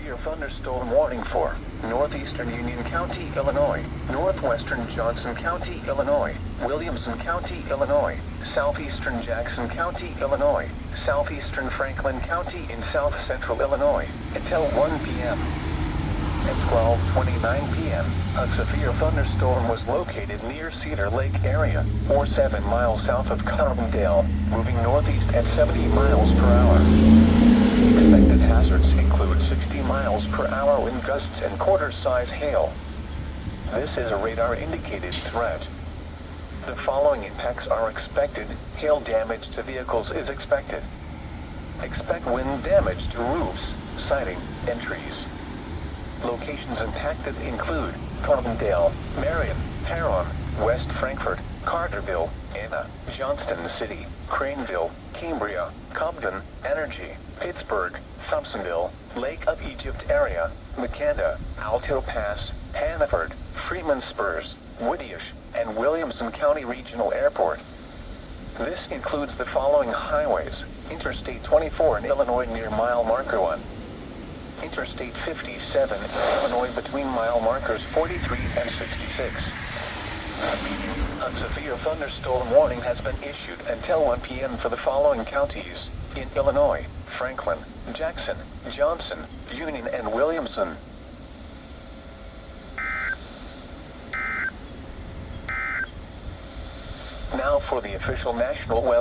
severe thunderstorm warning for northeastern Union County, Illinois, northwestern Johnson County, Illinois, Williamson County, Illinois, southeastern Jackson County, Illinois, southeastern Franklin County in south central Illinois, until 1 p.m. At 12:29 p.m., a severe thunderstorm was located near Cedar Lake area, or 7 miles south of Carbondale, moving northeast at 70 miles per hour. Expected hazards include 60 miles per hour wind gusts and quarter-size hail. This is a radar-indicated threat. The following impacts are expected. Hail damage to vehicles is expected. Expect wind damage to roofs, siding, and trees. Locations impacted include Carbondale, Marion, Huron, West Frankfort, Carterville, Anna, Johnston City, Craneville, Cambria, Cobden, Energy, Pittsburgh, Thompsonville, Lake of Egypt area, Makanda, Alto Pass, Hannaford, Freeman Spurs, Woodyish, and Williamson County Regional Airport. This includes the following highways: Interstate 24 in Illinois near mile marker 1. Interstate 57 in Illinois between mile markers 43 and 66. A severe thunderstorm warning has been issued until 1 p.m. for the following counties in Illinois: Franklin, Jackson, Johnson, Union, and Williamson. Now for the official national weather.